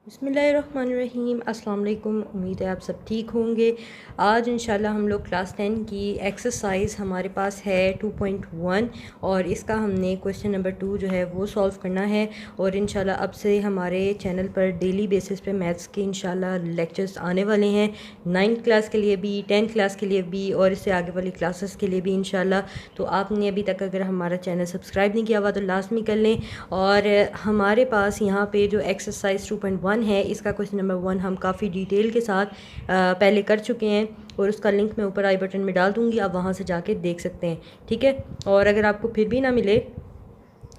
बिस्मिल्लाहिर्रहमानिर्रहीम। अस्सलाम वालेकुम। उम्मीद है आप सब ठीक होंगे। आज इंशाल्लाह हम लोग क्लास 10 की एक्सरसाइज हमारे पास है 2.1 और इसका हमने क्वेश्चन नंबर 2 जो है वो सॉल्व करना है। और इंशाल्लाह अब से हमारे चैनल पर डेली बेसिस पे मैथ्स के इंशाल्लाह लेक्चर्स आने वाले हैं, 9th क्लास के लिए भी, 10th क्लास के लिए भी और इससे आगे वाली क्लासेस के लिए भी इंशाल्लाह। तो आपने अभी तक अगर हमारा चैनल सब्सक्राइब नहीं किया हुआ तो लाजमी कर लें। और हमारे पास यहाँ पे जो एक्सरसाइज 2.1 है, इसका क्वेश्चन नंबर 1 हम काफ़ी डिटेल के साथ पहले कर चुके हैं और उसका लिंक मैं ऊपर आई बटन में डाल दूँगी, आप वहाँ से जाके देख सकते हैं। ठीक है, और अगर आपको फिर भी ना मिले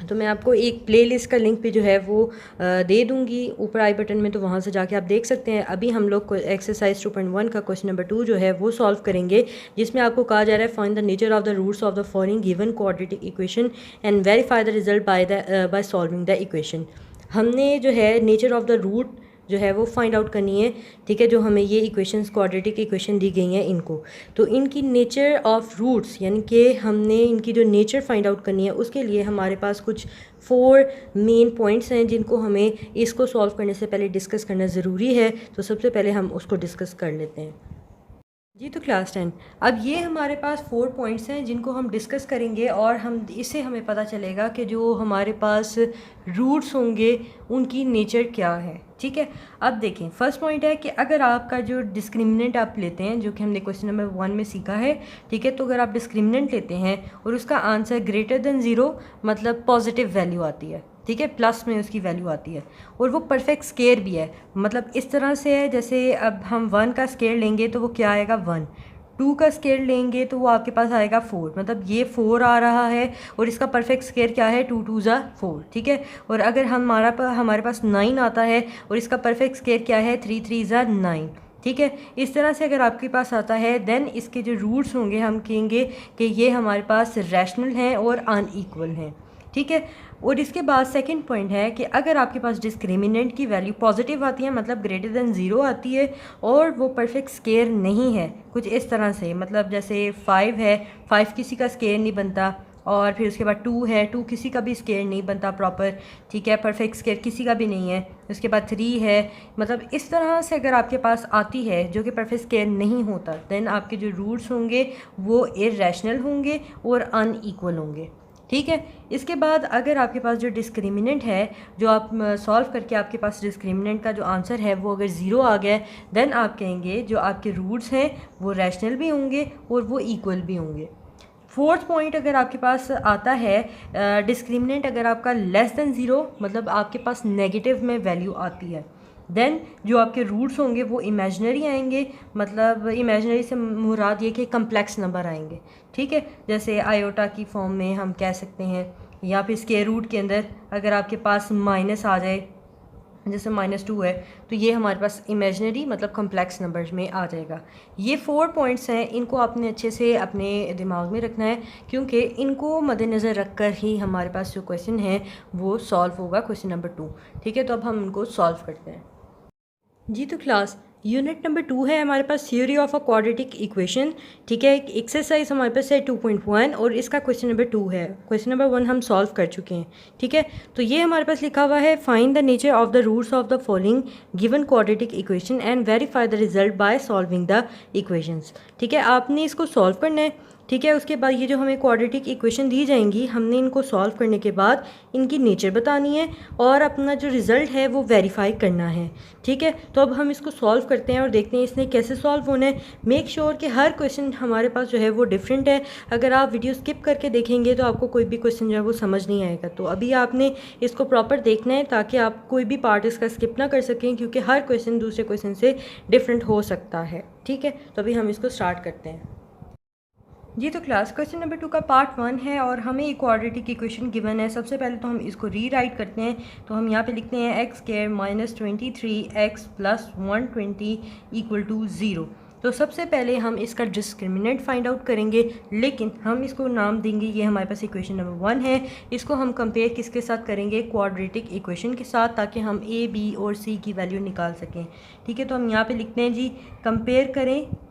तो मैं आपको एक प्लेलिस्ट का लिंक भी जो है वो दे दूँगी ऊपर आई बटन में, तो वहाँ से जाके आप देख सकते हैं। अभी हम लोग एक्सरसाइज 2.1 का क्वेश्चन नंबर 2 जो है वो सॉल्व करेंगे, जिसमें आपको कहा जा रहा है find the nature of the roots of the following given quadratic equation and verify the result by solving the equation. हमने जो है नेचर ऑफ द रूट जो है वो फाइंड आउट करनी है। ठीक है, जो हमें ये इक्वेशंस क्वाड्रेटिक इक्वेशन दी गई हैं इनको, तो इनकी नेचर ऑफ रूट्स यानी कि हमने इनकी जो नेचर फाइंड आउट करनी है, उसके लिए हमारे पास कुछ 4 मेन पॉइंट्स हैं जिनको हमें इसको सॉल्व करने से पहले डिस्कस करना ज़रूरी है। तो सबसे पहले हम उसको डिस्कस कर लेते हैं। जी, तो क्लास 10, अब ये हमारे पास 4 पॉइंट्स हैं जिनको हम डिस्कस करेंगे और हम इससे हमें पता चलेगा कि जो हमारे पास रूट्स होंगे उनकी नेचर क्या है। ठीक है, अब देखें, फर्स्ट पॉइंट है कि अगर आपका जो डिस्क्रिमिनेंट आप लेते हैं, जो कि हमने क्वेश्चन नंबर 1 में सीखा है, ठीक है, तो अगर आप डिस्क्रिमिनेंट लेते हैं और उसका आंसर ग्रेटर देन 0 मतलब पॉजिटिव वैल्यू आती है, ठीक है, प्लस में उसकी वैल्यू आती है और वो परफेक्ट स्केयर भी है, मतलब इस तरह से है जैसे अब हम 1 का स्केयर लेंगे तो वो क्या आएगा 1, 2 का स्केयर लेंगे तो वो आपके पास आएगा 4, मतलब ये 4 आ रहा है और इसका परफेक्ट स्केयर क्या है 2 2 ज़ा 4। ठीक है, और अगर हमारे पास 9 आता है और इसका परफेक्ट स्केयर क्या है 3 3 ज़ा 9। ठीक है, इस तरह से अगर आपके पास आता है देन इसके जो रूट्स होंगे हम कहेंगे कि ये हमारे पास रैशनल हैं और अनइक्वल हैं। ठीक है, और इसके बाद सेकंड पॉइंट है कि अगर आपके पास डिस्क्रिमिनेंट की वैल्यू पॉजिटिव आती है, मतलब ग्रेटर देन 0 आती है और वो परफेक्ट स्केयर नहीं है, कुछ इस तरह से, मतलब जैसे 5 है, 5 किसी का स्केयर नहीं बनता, और फिर उसके बाद 2 है, 2 किसी का भी स्केयर नहीं बनता प्रॉपर, ठीक है, परफेक्ट स्केयर किसी का भी नहीं है। उसके बाद 3 है, मतलब इस तरह से अगर आपके पास आती है जो कि परफेक्ट स्केयर नहीं होता, देन आपके जो रूट्स होंगे वो इर्रेशनल होंगे और अनइक्वल होंगे। ठीक है, इसके बाद अगर आपके पास जो डिस्क्रिमिनेंट है, जो आप सॉल्व करके आपके पास डिस्क्रिमिनेंट का जो आंसर है वो अगर 0 आ गया, देन आप कहेंगे जो आपके रूट्स हैं वो रैशनल भी होंगे और वो इक्वल भी होंगे। फोर्थ पॉइंट अगर आपके पास आता है डिस्क्रिमिनेंट अगर आपका लेस देन 0, मतलब आपके पास नेगेटिव में वैल्यू आती है, देन जो आपके रूट्स होंगे वो इमेजनरी आएंगे, मतलब इमेजनरी से मुराद ये कि कम्प्लेक्स नंबर आएंगे। ठीक है, जैसे आयोटा की फॉर्म में हम कह सकते हैं, या फिर स्क्वायर रूट के अंदर अगर आपके पास माइनस आ जाए, जैसे -2 है, तो ये हमारे पास इमेजनरी मतलब कम्प्लेक्स नंबर्स में आ जाएगा। ये 4 पॉइंट्स हैं, इनको आपने अच्छे से अपने दिमाग में रखना है, क्योंकि इनको मद्देनज़र रख कर ही हमारे पास जो क्वेश्चन है वो सॉल्व होगा, क्वेश्चन नंबर 2। ठीक है, तो अब हम उनको सॉल्व करते हैं। जी, तो क्लास यूनिट नंबर 2 है हमारे पास theory of a quadratic equation. ठीक है, एक्सरसाइज हमारे पास है 2.1 और इसका क्वेश्चन नंबर 2 है। क्वेश्चन नंबर 1 हम सॉल्व कर चुके हैं। ठीक है, तो ये हमारे पास लिखा हुआ है find the nature of the roots of the following given quadratic equation and verify the result by solving the equations. ठीक है, आपने इसको सॉल्व करना है। ठीक है, उसके बाद ये जो हमें क्वाड्रेटिक इक्वेशन दी जाएंगी, हमने इनको सॉल्व करने के बाद इनकी नेचर बतानी है और अपना जो रिज़ल्ट है वो वेरीफाई करना है। ठीक है, तो अब हम इसको सॉल्व करते हैं और देखते हैं इसने कैसे सॉल्व होना है। मेक श्योर कि हर क्वेश्चन हमारे पास जो है वो डिफरेंट है। अगर आप वीडियो स्किप करके देखेंगे तो आपको कोई भी क्वेश्चन जो है वो समझ नहीं आएगा, तो अभी आपने इसको प्रॉपर देखना है ताकि आप कोई भी पार्ट इसका स्किप ना कर सकें, क्योंकि हर क्वेश्चन दूसरे क्वेश्चन से डिफरेंट हो सकता है। ठीक है, तो अभी हम इसको स्टार्ट करते हैं। जी, तो क्लास क्वेश्चन नंबर 2 का पार्ट 1 है और हमें एक क्वाड्रेटिक इक्वेशन गिवन है। सबसे पहले तो हम इसको रीराइट करते हैं, तो हम यहाँ पे लिखते हैं एक्स स्क्वायर -23x + 120 = 0। तो सबसे पहले हम इसका डिस्क्रिमिनेंट फाइंड आउट करेंगे, लेकिन हम इसको नाम देंगे, ये हमारे पास इक्वेशन नंबर 1 है। इसको हम कंपेयर किसके साथ करेंगे, क्वाड्रेटिक इक्वेशन के साथ, ताकि हम ए बी और सी की वैल्यू निकाल सकें। ठीक है, तो हम यहाँ पे लिखते हैं जी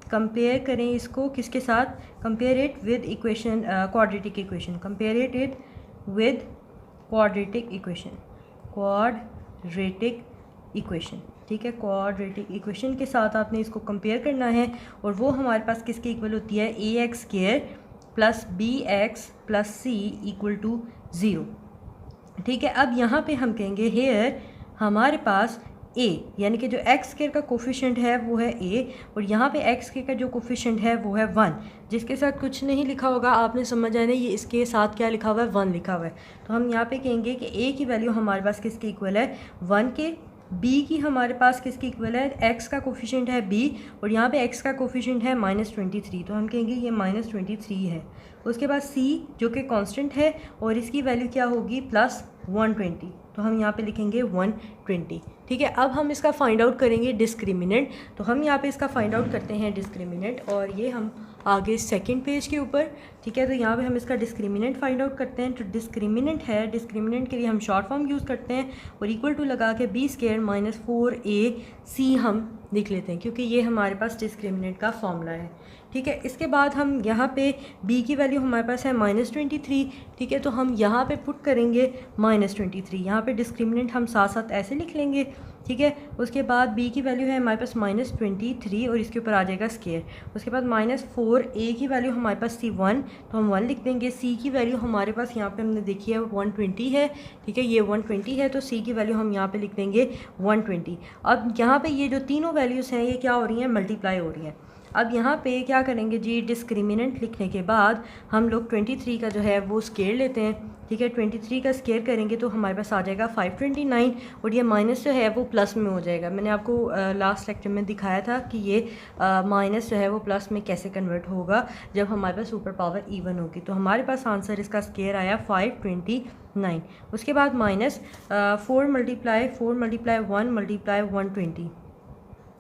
कंपेयर करें इसको किसके साथ, compare it with equation quadratic equation, compare it with quadratic equation equation, ठीक है। क्वाड्रेटिक इक्वेशन के साथ आपने इसको कंपेयर करना है और वो हमारे पास किसके इक्वल होती है, A X square plus B X plus C equal to 0, ठीक है। अब यहाँ पे हम कहेंगे हेयर हमारे पास ए, यानी कि जो एक्स स्क्वायर का कोफिशिएंट है वो है ए और यहाँ पे एक्स स्क्वायर का जो कोफिशिएंट है वो है 1, जिसके साथ कुछ नहीं लिखा होगा आपने समझ आना ये इसके साथ क्या लिखा हुआ है, 1 लिखा हुआ है। तो हम यहाँ पे कहेंगे कि ए की वैल्यू हमारे पास किसके इक्वल है, 1 के। बी की हमारे पास किसकी इक्वल है, एक्स का कोफिशिएंट है बी और यहाँ पे एक्स का कोफिशिएंट है -23, तो हम कहेंगे ये -23 है। उसके बाद सी जो कि कांस्टेंट है और इसकी वैल्यू क्या होगी, +120, तो हम यहाँ पे लिखेंगे 120, ठीक है। अब हम इसका फाइंड आउट करेंगे डिस्क्रिमिनेंट, तो हम यहाँ पे इसका फाइंड आउट करते हैं डिस्क्रिमिनेंट और ये हम आगे सेकंड पेज के ऊपर, ठीक है। तो यहाँ पे हम इसका डिस्क्रिमिनेंट फाइंड आउट करते हैं। तो डिस्क्रिमिनेंट है, डिस्क्रिमिनेंट के लिए हम शॉर्ट फॉर्म यूज़ करते हैं और इक्वल टू लगा के बी स्क्वायर माइनस 4ac हम लिख लेते हैं क्योंकि ये हमारे पास डिस्क्रिमिनेंट का फॉर्मूला है, ठीक है। इसके बाद हम यहाँ पे b की वैल्यू हमारे पास है -23, ठीक है। तो हम यहाँ पे पुट करेंगे -23, यहाँ पे डिस्क्रिमिनेंट हम साथ साथ ऐसे लिख लेंगे, ठीक है। उसके बाद b की वैल्यू है हमारे पास -23 और इसके ऊपर आ जाएगा स्क्वायर। उसके बाद -4a की वैल्यू हमारे पास थी 1, तो हम 1 लिख देंगे। c की वैल्यू हमारे पास यहाँ पे हमने देखी है 120 है, ठीक है। ये 120 है तो c की वैल्यू हम यहाँ पे लिख देंगे 120। अब यहाँ पे ये जो तीनों वैल्यूज़ हैं ये क्या हो रही हैं, मल्टीप्लाई हो रही हैं। अब यहाँ पे क्या करेंगे जी, डिस्क्रिमिनेंट लिखने के बाद हम लोग 23 का जो है वो स्क्वायर लेते हैं, ठीक है। 23 का स्क्वायर करेंगे तो हमारे पास आ जाएगा 529 और ये माइनस जो है वो प्लस में हो जाएगा। मैंने आपको लास्ट लेक्चर में दिखाया था कि ये माइनस जो है वो प्लस में कैसे कन्वर्ट होगा जब हमारे पास सुपर पावर इवन होगी। तो हमारे पास आंसर इसका स्क्वायर आया 529। उसके बाद माइनस 4 मल्टीप्लाई 1 मल्टीप्लाई 120,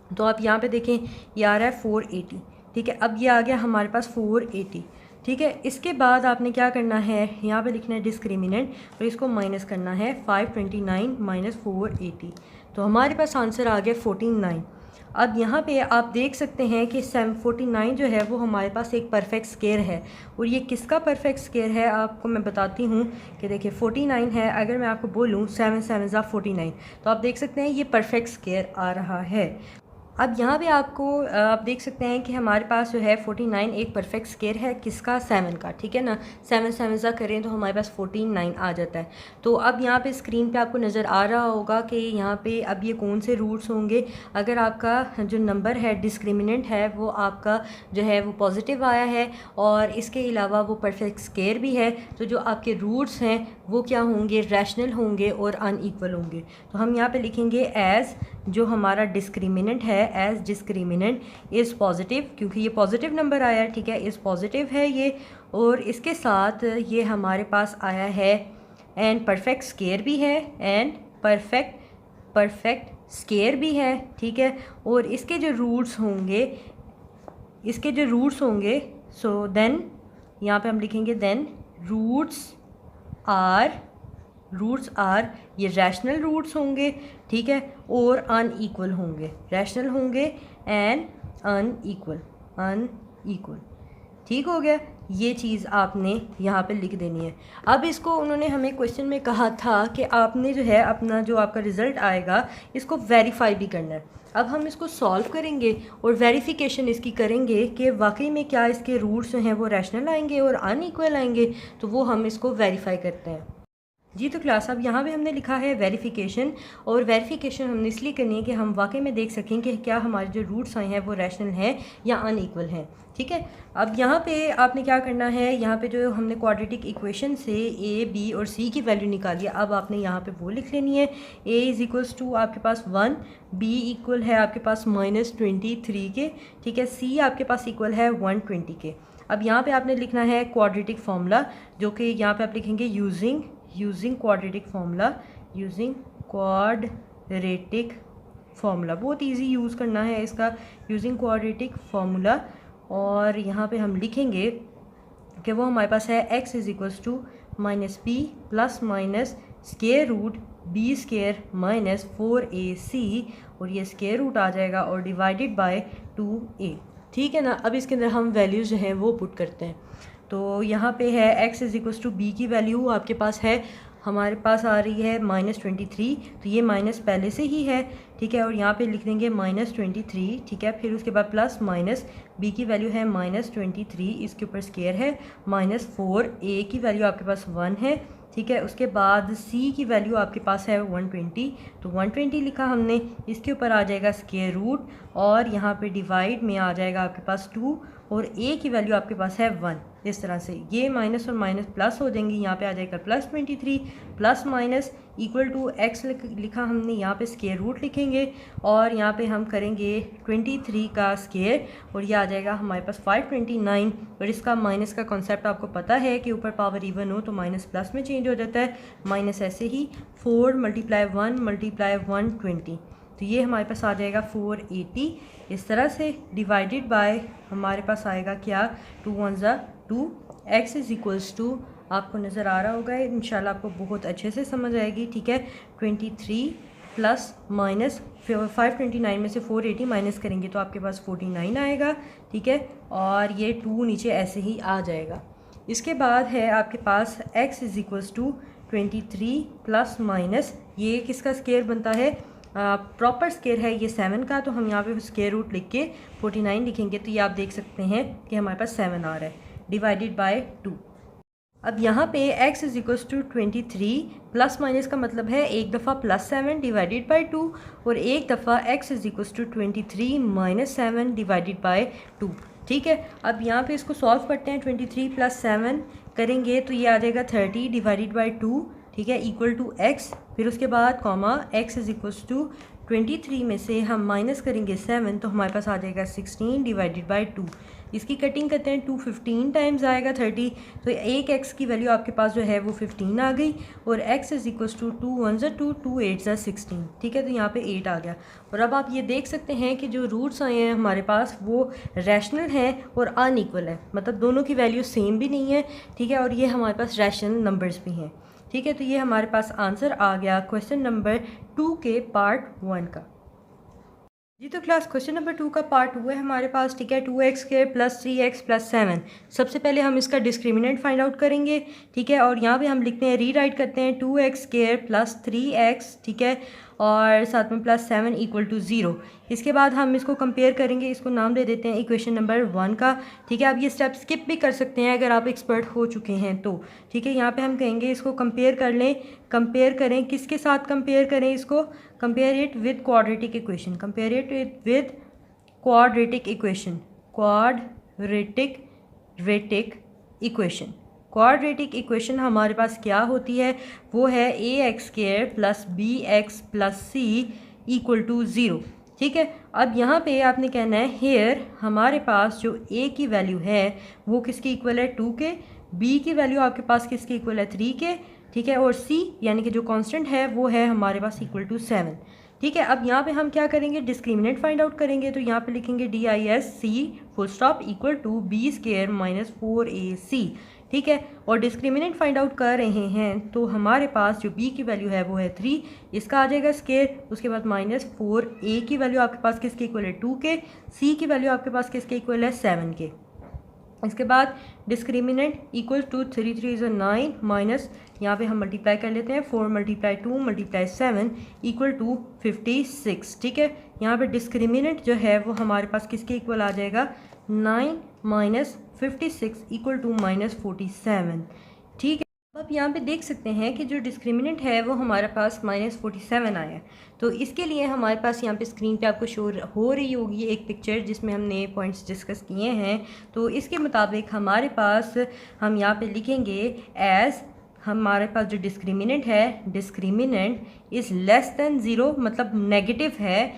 तो आप यहाँ पे देखें ये आ रहा है 480, ठीक है। अब ये आ गया हमारे पास 480, ठीक है। इसके बाद आपने क्या करना है, यहाँ पे लिखना है डिस्क्रिमिनेंट और इसको माइनस करना है 529 माइनस 480, तो हमारे पास आंसर आ गया 49। अब यहाँ पे आप देख सकते हैं कि 49 जो है वो हमारे पास एक परफेक्ट स्क्वायर है और ये किसका परफेक्ट स्क्वायर है आपको मैं बताती हूँ कि देखिए 49 है। अगर मैं आपको बोलूँ 7 7 49, तो आप देख सकते हैं ये परफेक्ट स्क्वायर आ रहा है। अब यहाँ पे आपको आप देख सकते हैं कि हमारे पास जो है 49 एक परफेक्ट स्क्वायर है किसका, 7 का, ठीक है ना। 7 7 करें तो हमारे पास 49 आ जाता है। तो अब यहाँ पे स्क्रीन पे आपको नज़र आ रहा होगा कि यहाँ पे अब ये कौन से रूट्स होंगे। अगर आपका जो नंबर है डिस्क्रिमिनेंट है वो आपका जो है वो पॉजिटिव आया है और इसके अलावा वो परफेक्ट स्क्वायर भी है, तो जो आपके रूट्स हैं वो क्या होंगे, रैशनल होंगे और अनइक्वल होंगे। तो हम यहाँ पे लिखेंगे एज़ जो हमारा डिस्क्रिमिनेंट है, एज डिस्क्रिमिनेंट इज़ पॉजिटिव, क्योंकि ये पॉजिटिव नंबर आया है, ठीक है, इज़ पॉजिटिव है ये। और इसके साथ ये हमारे पास आया है एंड परफेक्ट स्क्वायर भी है, एंड परफेक्ट स्क्वायर भी है, ठीक है। और इसके जो रूट्स होंगे सो देन यहाँ पे हम लिखेंगे देन रूट्स आर ये रैशनल रूट्स होंगे, ठीक है, और अनइक्वल होंगे, रैशनल होंगे एंड अनइक्वल, ठीक हो गया। ये चीज़ आपने यहाँ पे लिख देनी है। अब इसको उन्होंने हमें क्वेश्चन में कहा था कि आपने जो है अपना जो आपका रिज़ल्ट आएगा इसको वेरीफाई भी करना है। अब हम इसको सॉल्व करेंगे और वेरिफिकेशन इसकी करेंगे कि वाकई में क्या इसके रूट्स जो हैं वो रैशनल आएंगे और अनइक्वल आएंगे, तो वो हम इसको वेरीफाई करते हैं जी। तो क्लास अब यहाँ पे हमने लिखा है वेरिफिकेशन, और वेरिफिकेशन हमने इसलिए करनी है कि हम वाकई में देख सकें कि क्या हमारे जो रूट्स आए हैं वो रैशनल हैं या अनइक्वल हैं, ठीक है। अब यहाँ पे आपने क्या करना है, यहाँ पे जो हमने क्वाड्रेटिक इक्वेशन से ए बी और सी की वैल्यू निकाली है, अब आपने यहाँ पे वो लिख लेनी है। ए इज़ इक्वल्स टू आपके पास 1, बी इक्वल है आपके पास -23 के, ठीक है, सी आपके पास इक्वल है 120 के। अब यहाँ पे आपने लिखना है क्वाड्रेटिक फार्मूला, जो कि यहाँ पे आप लिखेंगे यूजिंग क्वाड्रेटिक फार्मूला, बहुत इजी यूज़ करना है इसका, यूजिंग क्वाड्रेटिक फार्मूला। और यहाँ पे हम लिखेंगे कि वो हमारे पास है x is equals to -b plus minus square root b square minus 4ac, और ये स्क्वायर रूट आ जाएगा और डिवाइडेड बाय 2a, ठीक है ना। अब इसके अंदर हम वैल्यूज़ जो हैं वो पुट करते हैं। तो यहाँ पे है x is equals to b की वैल्यू आपके पास है, हमारे पास आ रही है -23, तो ये माइनस पहले से ही है, ठीक है, और यहाँ पे लिख देंगे -23, ठीक है। फिर उसके बाद प्लस माइनस b की वैल्यू है -23, इसके ऊपर स्केयर है -4, a की वैल्यू आपके पास 1 है, ठीक है। उसके बाद c की वैल्यू आपके पास है 120, तो 120 लिखा हमने, इसके ऊपर आ जाएगा स्केयर रूट और यहाँ पे डिवाइड में आ जाएगा आपके पास 2 और a की वैल्यू आपके पास है 1। इस तरह से ये माइनस और माइनस प्लस हो जाएंगी, यहाँ पे आ जाएगा +23 plus minus equal to x लिखा हमने, यहाँ पे स्केयर रूट लिखेंगे और यहाँ पे हम करेंगे 23 का स्केयर और ये आ जाएगा हमारे पास 529। और इसका माइनस का कॉन्सेप्ट आपको पता है कि ऊपर पावर इवन हो तो माइनस प्लस में चेंज हो जाता है, माइनस ऐसे ही 4 × 1 × 120, तो ये हमारे पास आ जाएगा 480। इस तरह से डिवाइडेड बाय हमारे पास आएगा क्या 2 1 2, x इज़ इक्वल्स टू, आपको नज़र आ रहा होगा इंशाल्लाह, आपको बहुत अच्छे से समझ आएगी, ठीक है। 23 प्लस माइनस 529 में से 480 माइनस करेंगे तो आपके पास 49 आएगा, ठीक है। और ये 2 नीचे ऐसे ही आ जाएगा। इसके बाद है आपके पास x is equals to 23 plus minus, ये किसका स्केयर बनता है, प्रॉपर स्केयर है ये 7 का, तो हम यहाँ पे स्केयर रूट लिख के 49 लिखेंगे, तो ये आप देख सकते हैं कि हमारे पास 7 आ रहा है, डिवाइडेड बाय 2। अब यहाँ पे x is equals to 23 plus minus का मतलब है एक दफ़ा +7 डिवाइडेड बाय 2 और एक दफ़ा x is equals to 23 - 7 divided by 2, ठीक है। अब यहाँ पे इसको सॉल्व करते हैं, 23 + 7 करेंगे तो ये आ जाएगा 30 डिवाइडेड बाय 2, ठीक है, इक्वल टू x। फिर उसके बाद comma x is equals to 23 में से हम माइनस करेंगे 7 तो हमारे पास आ जाएगा 16 डिवाइडेड बाय 2। इसकी कटिंग करते हैं, 2 15 टाइम्स आएगा 30, तो एक x की वैल्यू आपके पास जो है वो 15 आ गई और x इज़ इक्वल्स टू 2 1 2 2 8 16, ठीक है, तो यहाँ पे 8 आ गया। और अब आप ये देख सकते हैं कि जो रूट्स आए हैं हमारे पास वो रैशनल हैं और अनइक्वल है, मतलब दोनों की वैल्यू सेम भी नहीं है, ठीक है, और ये हमारे पास रैशनल नंबर्स भी हैं, ठीक है। तो ये हमारे पास आंसर आ गया क्वेश्चन नंबर 2 के पार्ट 1 का। जी तो क्लास क्वेश्चन नंबर 2 का पार्ट 2 है हमारे पास, ठीक है। 2x² + 3x + 7। सबसे पहले हम इसका डिस्क्रिमिनेंट फाइंड आउट करेंगे, ठीक है, और यहाँ पे हम लिखते हैं, रीराइट करते हैं 2x² + 3x, ठीक है, और साथ में +7 = 0। इसके बाद हम इसको कंपेयर करेंगे, इसको नाम दे देते हैं इक्वेशन नंबर 1 का, ठीक है। आप ये स्टेप स्किप भी कर सकते हैं अगर आप एक्सपर्ट हो चुके हैं तो, ठीक है। यहाँ पे हम कहेंगे इसको कंपेयर कर लें, कंपेयर करें किसके साथ, कंपेयर करें इसको, compare it with quadratic equation, compare it with quadratic equation, quadratic equation. Quadratic equation हमारे पास क्या होती है, वो है ax² + bx + c = 0, ठीक है। अब यहाँ पे आपने कहना है हेयर हमारे पास जो a की वैल्यू है वो किसकी इक्वल है 2 के, b की वैल्यू आपके पास किसकी इक्वल है 3 के, ठीक है, और c यानी कि जो कांस्टेंट है वो है हमारे पास = 7, ठीक है। अब यहाँ पे हम क्या करेंगे, डिस्क्रिमिनेंट फाइंड आउट करेंगे, तो यहाँ पे लिखेंगे DISC = b² - 4ac, ठीक है, और डिस्क्रिमिनेंट फाइंड आउट कर रहे हैं तो हमारे पास जो b की वैल्यू है वो है 3, इसका आ जाएगा स्केयर, उसके बाद -4, a की वैल्यू आपके पास किसके इक्वल है 2 के, c की वैल्यू आपके पास किसके इक्वल है 7 के। इसके बाद डिस्क्रिमिनेंट = 3 3 = 9 माइनस, यहाँ पे हम मल्टीप्लाई कर लेते हैं, 4 × 2 × 7 = 56, ठीक है। यहाँ पे डिस्क्रिमिनेंट जो है वो हमारे पास किसके इक्वल आ जाएगा 9 - 56 = -47, ठीक है। अब यहाँ पे देख सकते हैं कि जो डिस्क्रिमिनेंट है वो हमारे पास -47 आया है, तो इसके लिए हमारे पास यहाँ पे स्क्रीन पे आपको शो हो रही होगी एक पिक्चर जिसमें हमने पॉइंट्स डिस्कस किए हैं। तो इसके मुताबिक हमारे पास हम यहाँ पे लिखेंगे एज़ हमारे पास जो डिस्क्रिमिनेंट है, डिस्क्रिमिनेंट इज़ लेस दैन 0 मतलब नेगेटिव है,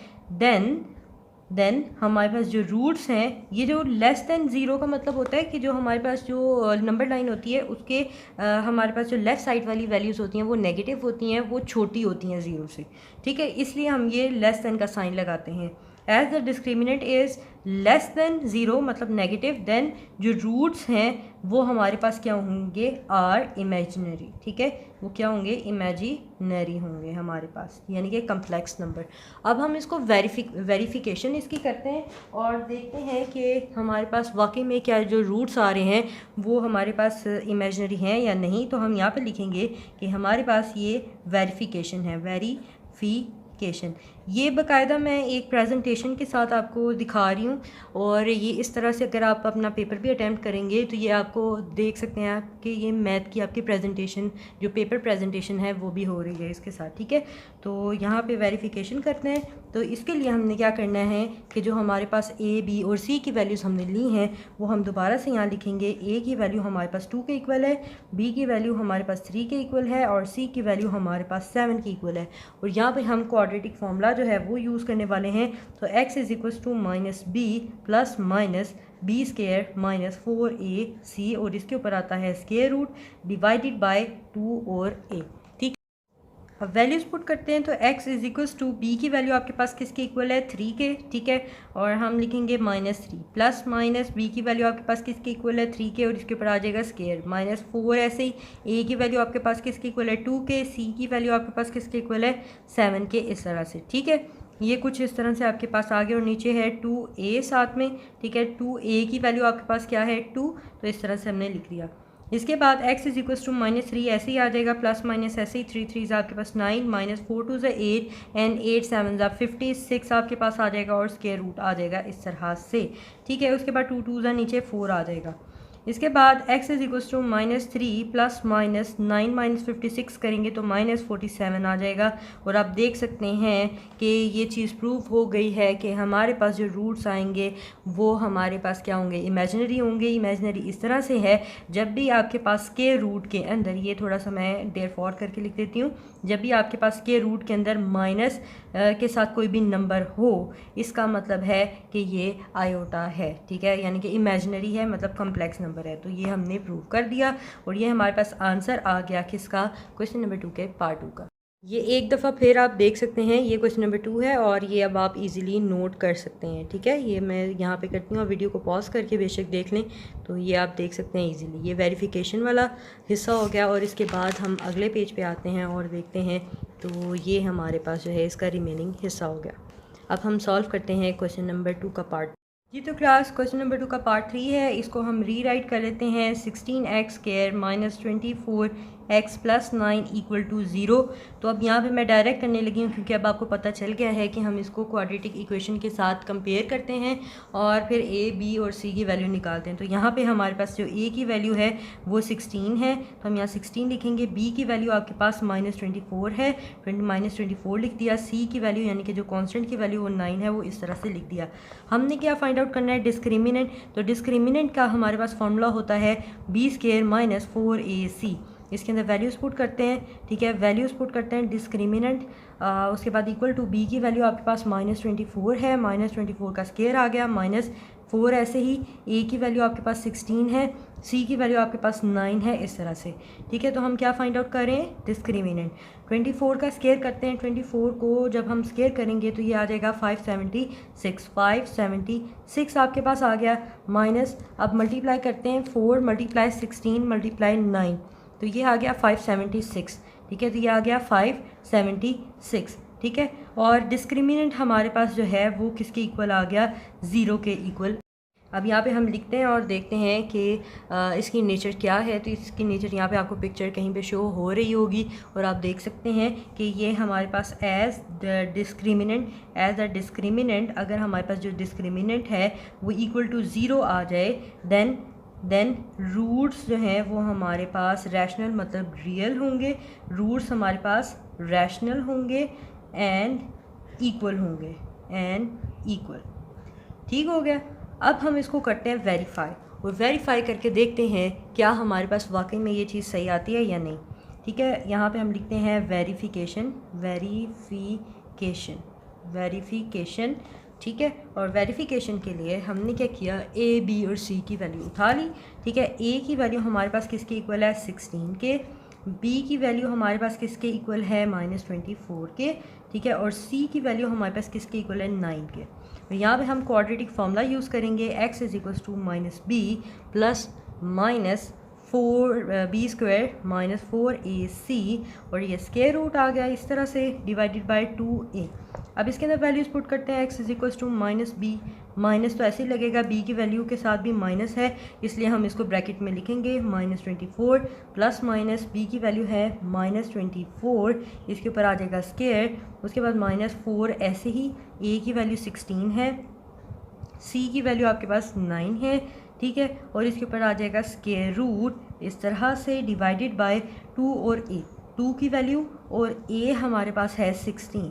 देन हमारे पास जो रूट्स हैं, ये जो लेस दैन 0 का मतलब होता है कि जो हमारे पास जो नंबर लाइन होती है उसके हमारे पास जो लेफ़्ट साइड वाली वैल्यूज़ होती हैं वो नेगेटिव होती हैं, वो छोटी होती हैं 0 से, ठीक है, इसलिए हम ये लेस दैन का साइन लगाते हैं। As the discriminant is less than 0 मतलब नेगेटिव, देन जो रूट्स हैं वो हमारे पास क्या होंगे, आर इमेजिनरी, ठीक है, वो क्या होंगे, इमेजिनरी होंगे हमारे पास, यानी कि कम्प्लेक्स नंबर। अब हम इसको वेरिफिकेशन इसकी करते हैं और देखते हैं कि हमारे पास वाकई में क्या जो रूट्स आ रहे हैं वो हमारे पास इमेजिनरी हैं या नहीं। तो हम यहाँ पे लिखेंगे कि हमारे पास ये वेरिफिकेशन है, वेरीफिकेशन, वेरिफिकेशन। ये बाकायदा मैं एक प्रेजेंटेशन के साथ आपको दिखा रही हूँ, और ये इस तरह से अगर आप अपना पेपर भी अटैम्प्ट करेंगे तो ये आपको देख सकते हैं आप कि ये मैथ की आपकी प्रेजेंटेशन जो पेपर प्रेजेंटेशन है वो भी हो रही है इसके साथ, ठीक है। तो यहाँ पे वेरिफिकेशन करते हैं। तो इसके लिए हमने क्या करना है कि जो हमारे पास ए, बी और सी की वैल्यूज़ हमने ली हैं वो हम दोबारा से यहाँ लिखेंगे। ए की वैल्यू हमारे पास 2 के इक्वल है, बी की वैल्यू हमारे पास 3 के इक्वल है और सी की वैल्यू हमारे पास 7 के इक्वल है। और यहाँ पे हम क्वाड्रेटिक फार्मूला जो है वो यूज़ करने वाले हैं। तो x is equals to minus b plus minus b square minus 4ac, और इसके ऊपर आता है स्केयर रूट डिवाइडेड बाय 2 और a। ठीक, अब वैल्यूज़ पुट करते हैं। तो x is equals to b की वैल्यू आपके पास किसके इक्वल है 3 के, ठीक है, और हम लिखेंगे -3 प्लस माइनस बी की वैल्यू आपके पास किसके इक्वल है 3 के, और इसके ऊपर आ जाएगा स्केयर -4। ऐसे ही a की वैल्यू आपके पास किसके इक्वल है 2 के, c की वैल्यू आपके पास किसके इक्वल है 7 के, इस तरह से, ठीक है। ये कुछ इस तरह से आपके पास आ गया, और नीचे है 2a साथ में, ठीक है। 2a की वैल्यू आपके पास क्या है 2, तो इस तरह से हमने लिख दिया। इसके बाद x इज़ इक्वल्स टू -3 ऐसे ही आ जाएगा, प्लस माइनस ऐसे ही 3 3 आपके पास 9 माइनस 4 2 8 एंड 8 7 56 आपके पास आ जाएगा, और स्क्वायर रूट आ जाएगा इस तरह से, ठीक है। उसके बाद 2 2 नीचे 4 आ जाएगा। इसके बाद x is equals to -3 plus minus 9 minus 56 करेंगे तो -47 आ जाएगा। और आप देख सकते हैं कि ये चीज़ प्रूव हो गई है कि हमारे पास जो रूट्स आएंगे वो हमारे पास क्या होंगे, इमेजिनरी होंगे। इमेजिनरी इस तरह से है, जब भी आपके पास के रूट के अंदर, ये थोड़ा सा मैं देयरफॉर करके लिख देती हूँ, जब भी आपके पास के रूट के अंदर माइनस के साथ कोई भी नंबर हो, इसका मतलब है कि ये आयोटा है, ठीक है, यानी कि इमेजिनरी है, मतलब कम्प्लेक्स नंबर है। तो ये हमने प्रूव कर दिया, और ये हमारे पास आंसर आ गया किसका, क्वेश्चन नंबर 2 के पार्ट 2 का। ये एक दफ़ा फिर आप देख सकते हैं, ये क्वेश्चन नंबर 2 है, और ये अब आप इजीली नोट कर सकते हैं, ठीक है। ये मैं यहाँ पे करती हूँ, और वीडियो को पॉज करके बेशक देख लें, तो ये आप देख सकते हैं इजीली। ये वेरिफिकेशन वाला हिस्सा हो गया, और इसके बाद हम अगले पेज पे आते हैं और देखते हैं। तो ये हमारे पास जो है इसका रिमेनिंग हिस्सा हो गया। अब हम सॉल्व करते हैं क्वेश्चन नंबर 2 का पार्ट जी। तो क्लास क्वेश्चन नंबर 2 का पार्ट 3 है, इसको हम रीराइट कर लेते हैं। 16x square minus 24x plus 9 equal to 0। तो अब यहाँ पे मैं डायरेक्ट करने लगी हूँ, क्योंकि अब आपको पता चल गया है कि हम इसको क्वाड्रेटिक इक्वेशन के साथ कंपेयर करते हैं और फिर a, b और c की वैल्यू निकालते हैं। तो यहाँ पे हमारे पास जो a की वैल्यू है वो 16 है, तो हम यहाँ 16 लिखेंगे। b की वैल्यू आपके पास -24 है, -24 लिख दिया। c की वैल्यू यानी कि जो कॉन्स्टेंट की वैल्यू वो 9 है, वो इस तरह से लिख दिया। हमने क्या फाइंड आउट करना है, डिस्क्रिमिनेंट। तो डिस्क्रिमिनेंट का हमारे पास फॉर्मूला होता है b स्क्वायर माइनस 4ac। इसके अंदर वैल्यूज़ पुट करते हैं, ठीक है, वैल्यूज़ पुट करते हैं डिस्क्रिमिनेंट। उसके बाद इक्वल टू b की वैल्यू आपके पास -24 है, -24 का स्क्वायर आ गया, -4। ऐसे ही a की वैल्यू आपके पास 16 है, c की वैल्यू आपके पास 9 है, इस तरह से, ठीक है। तो हम क्या फाइंड आउट कर रहे हैं, डिस्क्रिमिनेंट। 24 का स्क्वायर करते हैं, 24 को जब हम स्क्वायर करेंगे तो ये आ जाएगा 576 आपके पास आ गया, माइनस अब मल्टीप्लाई करते हैं, 4 × 16 × 9, तो ये आ गया 576, ठीक है। तो ये आ गया 576, ठीक है। और डिस्क्रिमिनेंट हमारे पास जो है वो किसके इक्वल आ गया, 0 के इक्वल। अब यहाँ पे हम लिखते हैं और देखते हैं कि इसकी नेचर क्या है। तो इसकी नेचर यहाँ पे आपको पिक्चर कहीं पे शो हो रही होगी, और आप देख सकते हैं कि ये हमारे पास एज द डिस्क्रिमिनेंट अगर हमारे पास जो डिस्क्रिमिनेंट है वो इक्वल टू 0 आ जाए, देन रूट्स जो हैं वो हमारे पास रैशनल मतलब रियल होंगे, रूट्स हमारे पास रैशनल होंगे एंड इक्वल होंगे, ठीक हो गया। अब हम इसको करते हैं वेरीफाई, और वेरीफाई करके देखते हैं क्या हमारे पास वाकई में ये चीज़ सही आती है या नहीं, ठीक है। यहाँ पे हम लिखते हैं वेरिफिकेशन, ठीक है। और वेरिफिकेशन के लिए हमने क्या किया, a, b और c की वैल्यू उठा ली, ठीक है। a की वैल्यू हमारे पास किसके इक्वल है 16 के, b की वैल्यू हमारे पास किसके इक्वल है -24 के, ठीक है। और c की वैल्यू हमारे पास किसके इक्वल है 9 के। तो यहाँ पे हम क्वाड्रेटिक फार्मूला यूज़ करेंगे, x is equals to -b plus minus 4b square -4ac, और ये स्क्वायर रूट आ गया इस तरह से, डिवाइडेड बाय 2a। अब इसके अंदर वैल्यूज़ पुट करते हैं। x is equal to minus b, minus तो ऐसे ही लगेगा, b की वैल्यू के साथ भी माइनस है इसलिए हम इसको ब्रैकेट में लिखेंगे -24 प्लस माइनस b की वैल्यू है -24, इसके ऊपर आ जाएगा स्क्वायर, उसके बाद -4 ऐसे ही, a की वैल्यू 16 है, c की वैल्यू आपके पास 9 है, ठीक है, और इसके ऊपर आ जाएगा स्क्वायर रूट इस तरह से डिवाइडेड बाय 2 और a, 2 की वैल्यू और a हमारे पास है 16।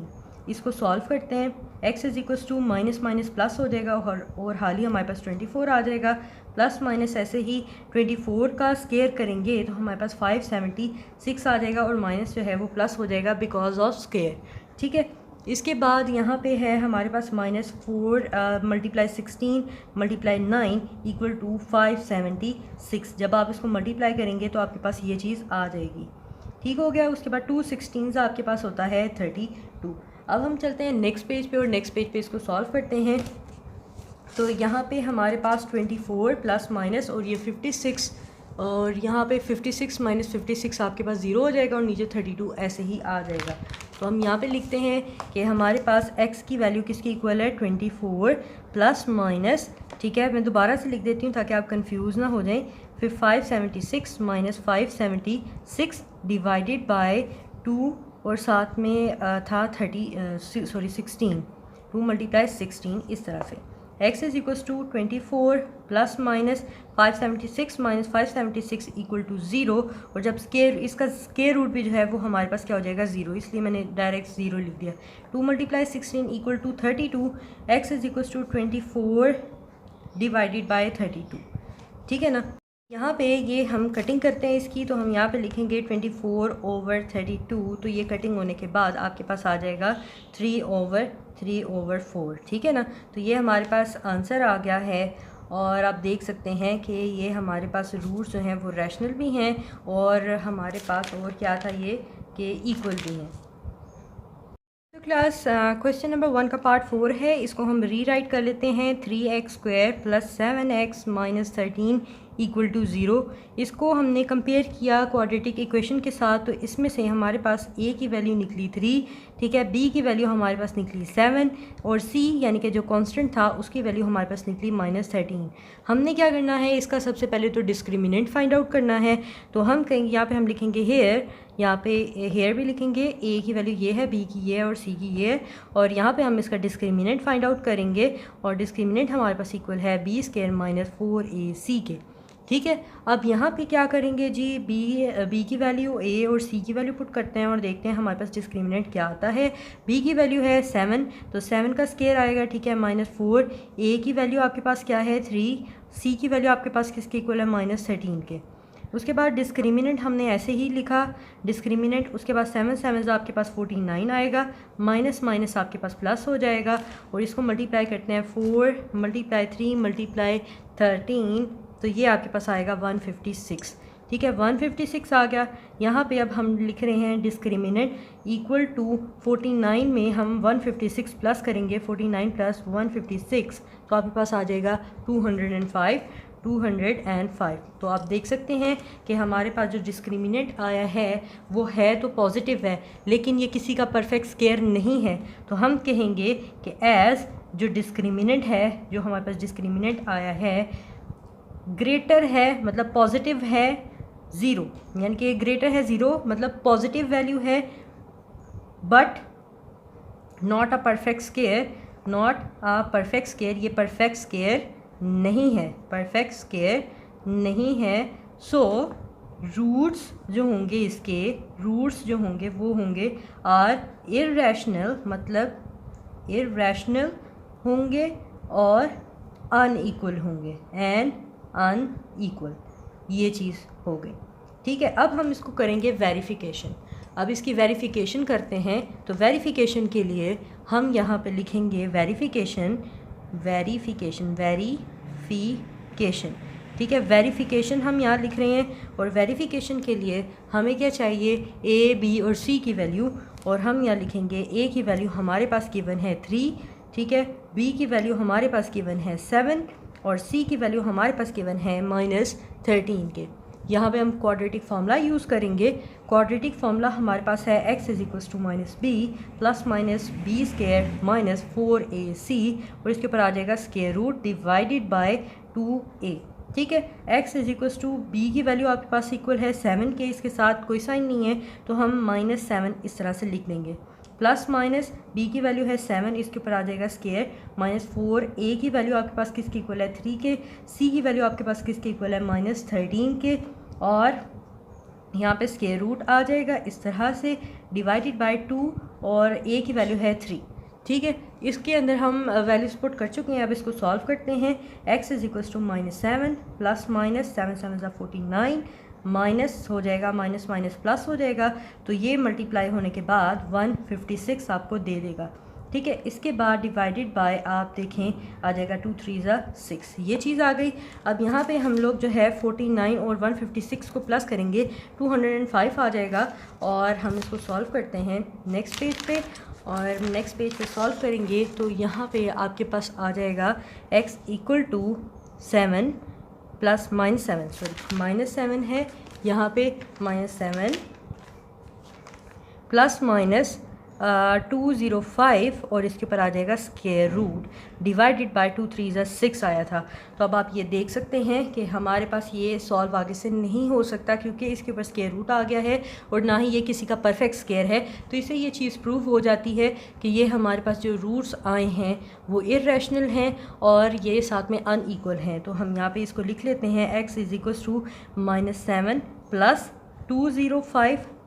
इसको सॉल्व करते हैं, x is equal to minus minus plus हो जाएगा और हाल ही हमारे पास 24 आ जाएगा, प्लस माइनस ऐसे ही 24 का स्क्वायर करेंगे तो हमारे पास 576 आ जाएगा और माइनस जो है वो प्लस हो जाएगा बिकॉज ऑफ स्क्वायर, ठीक है। इसके बाद यहाँ पे है हमारे पास -4 मल्टीप्लाई 16 मल्टीप्लाई 9 इक्वल टू 576। जब आप इसको मल्टीप्लाई करेंगे तो आपके पास ये चीज़ आ जाएगी, ठीक हो गया। उसके बाद 2 16 आपके पास होता है 32। अब हम चलते हैं नेक्स्ट पेज पे और नेक्स्ट पेज पे इसको सॉल्व करते हैं। तो यहाँ पे हमारे पास 24 प्लस माइनस और ये 56 और यहाँ पे 56 माइनस 56 आपके पास 0 हो जाएगा और नीचे 32 ऐसे ही आ जाएगा। तो हम यहाँ पे लिखते हैं कि हमारे पास x की वैल्यू किसकी इक्वल है 24 प्लस माइनस, ठीक है, मैं दोबारा से लिख देती हूँ ताकि आप कंफ्यूज ना हो जाएं, फिर 576 माइनस 576 डिवाइडेड बाय 2 और साथ में था 16, 2 मल्टीप्लाई 16 इस तरह से। x is equal to 24 plus minus 576 minus 576 equal to 0 और जब इसका स्क्वायर रूट भी जो है वो हमारे पास क्या हो जाएगा 0, इसलिए मैंने डायरेक्ट 0 लिख दिया। 2 multiply 16 equal to 32, x is equal to 24 divided by 32, ठीक है ना। यहाँ पे ये हम कटिंग करते हैं इसकी, तो हम यहाँ पे लिखेंगे 24/32, तो ये कटिंग होने के बाद आपके पास आ जाएगा 3/4, ठीक है ना। तो ये हमारे पास आंसर आ गया है और आप देख सकते हैं कि ये हमारे पास रूट्स जो हैं वो रैशनल भी हैं और हमारे पास और क्या था ये कि इक्वल भी हैं। तो क्लास क्वेश्चन नंबर 1 का पार्ट 4 है, इसको हम रीराइट कर लेते हैं। 3x² plus 7x minus 13 equal to 0। इसको हमने कंपेयर किया क्वाड्रेटिक इक्वेशन के साथ, तो इसमें से हमारे पास a की वैल्यू निकली 3, ठीक है, b की वैल्यू हमारे पास निकली 7 और c यानी कि जो कांस्टेंट था उसकी वैल्यू हमारे पास निकली -13। हमने क्या करना है, इसका सबसे पहले तो डिस्क्रिमिनेंट फाइंड आउट करना है। तो हम कहेंगे यहाँ पे हम लिखेंगे हेयर, यहाँ पे हेयर भी लिखेंगे, a की वैल्यू ये है, b की ये है और c की ये है, और यहाँ पे हम इसका डिस्क्रिमिनेंट फाइंड आउट करेंगे और डिस्क्रिमिनेंट हमारे पास इक्वल है b² माइनस 4ac के, ठीक है। अब यहाँ पे क्या करेंगे जी, b की वैल्यू a और c की वैल्यू पुट करते हैं और देखते हैं हमारे पास डिस्क्रिमिनेंट क्या आता है। b की वैल्यू है 7, तो 7 का स्क्वायर आएगा, ठीक है, -4। a की वैल्यू आपके पास क्या है 3, c की वैल्यू आपके पास किसके इक्वल है -13 के। उसके बाद डिस्क्रिमिनेंट हमने ऐसे ही लिखा, डिस्क्रिमिनेंट उसके बाद 7 7 आपके पास 49 आएगा, माइनस माइनस आपके पास प्लस हो जाएगा और इसको मल्टीप्लाई करते हैं 4 मल्टीप्लाई 3 मल्टीप्लाई 13, तो ये आपके पास आएगा 156, ठीक है, 156 आ गया। यहाँ पे अब हम लिख रहे हैं डिस्क्रिमिनेंट इक्वल टू 49 में हम 156 प्लस करेंगे, 49 प्लस 156 तो आपके पास आ जाएगा 205। तो आप देख सकते हैं कि हमारे पास जो डिस्क्रिमिनेंट आया है वो है तो पॉजिटिव है, लेकिन ये किसी का परफेक्ट स्क्वायर नहीं है, तो हम कहेंगे कि एज जो डिस्क्रिमिनेंट है, जो हमारे पास डिस्क्रिमिनेंट आया है ग्रेटर है, मतलब पॉजिटिव है 0, यानी कि ग्रेटर है 0 मतलब पॉजिटिव वैल्यू है, but not a perfect square, not a perfect square, ये परफेक्ट स्क्वायर नहीं है, परफेक्ट स्क्वायर नहीं है। सो रूट्स जो होंगे, इसके रूट्स जो होंगे वो होंगे आर इर्रेशनल, मतलब इर्रेशनल होंगे और अनइक्वल होंगे, एंड अनइक्वल, ये चीज़ हो गई, ठीक है। अब हम इसको करेंगे वेरिफिकेशन। अब इसकी वेरिफिकेशन करते हैं, तो वेरिफिकेशन के लिए हम यहाँ पे लिखेंगे वेरिफिकेशन, ठीक है, वेरिफिकेशन हम यहाँ लिख रहे हैं और वेरिफिकेशन के लिए हमें क्या चाहिए, a, b और c की वैल्यू, और हम यहाँ लिखेंगे a की वैल्यू हमारे पास गिवन है 3, ठीक है, b की वैल्यू हमारे पास गिवन है 7 और c की वैल्यू हमारे पास गिवन है -13 के। यहाँ पे हम क्वाड्रेटिक फार्मूला यूज़ करेंगे। क्वाड्रेटिक फार्मूला हमारे पास है x is equals to minus b plus minus b square minus 4ac और इसके ऊपर आ जाएगा square root divided by 2a। ठीक है, x is equals to b की वैल्यू आपके पास इक्वल है 7 के, इसके साथ कोई साइन नहीं है तो हम -7 इस तरह से लिख लेंगे। प्लस माइनस बी की वैल्यू है 7, इसके ऊपर आ जाएगा स्क्वायर माइनस 4a की वैल्यू आपके पास किसकी इक्वल है 3 के, c की वैल्यू आपके पास किसकी इक्वल है -13 के और यहाँ पे स्क्वायर रूट आ जाएगा इस तरह से डिवाइडेड बाय 2 और a की वैल्यू है 3। ठीक है, इसके अंदर हम वैल्यूज पुट कर चुके हैं। अब इसको सॉल्व करते हैं। x is equals to -7 plus minus 7 7 49 minus हो जाएगा माइनस माइनस प्लस हो जाएगा, तो ये मल्टीप्लाई होने के बाद 156 आपको दे देगा। ठीक है, इसके बाद डिवाइडेड बाय आप देखें आ जाएगा 2 3 6, ये चीज़ आ गई। अब यहाँ पे हम लोग जो है 49 और 156 को प्लस करेंगे 205 आ जाएगा और हम इसको सॉल्व करते हैं नेक्स्ट पेज पे। और नेक्स्ट पेज पे सॉल्व करेंगे तो यहाँ पे आपके पास आ जाएगा x इक्वल टू 7 प्लस -7 है यहाँ पे -7 प्लस माइनस 205 और इसके ऊपर आ जाएगा स्क्वायर रूट डिवाइडेड बाय 2 3 6 आया था। तो अब आप ये देख सकते हैं कि हमारे पास ये सॉल्व आगे से नहीं हो सकता क्योंकि इसके ऊपर स्क्वायर रूट आ गया है और ना ही ये किसी का परफेक्ट स्क्वायर है। तो इससे ये चीज़ प्रूव हो जाती है कि ये हमारे पास जो रूट्स आए हैं वो इर्रेशनल हैं और ये साथ में अनईक्वल हैं। तो हम यहाँ पे इसको लिख लेते हैं x is equals to -7 plus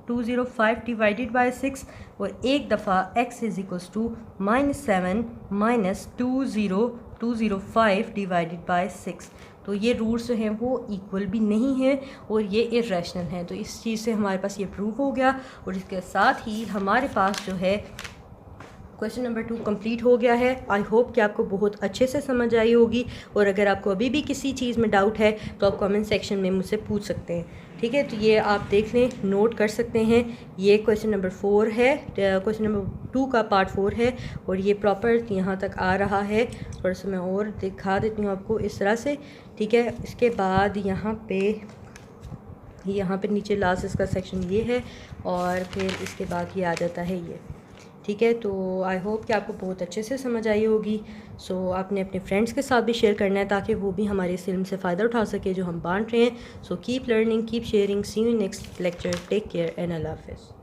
205 divided by 6 और एक दफ़ा x is equals to -7 minus 205 divided by 6। तो ये रूट्स जो हैं वो इक्वल भी नहीं हैं और ये इर्रेशनल हैं। तो इस चीज़ से हमारे पास ये प्रूव हो गया और इसके साथ ही हमारे पास जो है क्वेश्चन नंबर 2 कंप्लीट हो गया है। आई होप कि आपको बहुत अच्छे से समझ आई होगी और अगर आपको अभी भी किसी चीज़ में डाउट है तो आप कमेंट सेक्शन में मुझसे पूछ सकते हैं। ठीक है, तो ये आप देख लें, नोट कर सकते हैं। ये क्वेश्चन नंबर 4 है, क्वेश्चन नंबर 2 का पार्ट 4 है और ये प्रॉपर यहाँ तक आ रहा है। थोड़ा सा मैं और दिखा देती हूँ आपको इस तरह से। ठीक है, इसके बाद यहाँ पे नीचे लास्ट इसका सेक्शन ये है और फिर इसके बाद ये आ जाता है ये। ठीक है, तो आई होप कि आपको बहुत अच्छे से समझ आई होगी। सो आपने अपने फ्रेंड्स के साथ भी शेयर करना है ताकि वो भी हमारे इस इल्म से फ़ायदा उठा सके जो हम बांट रहे हैं। So keep learning, keep sharing. See you next lecture. Take care and Allah हाफ़िज़।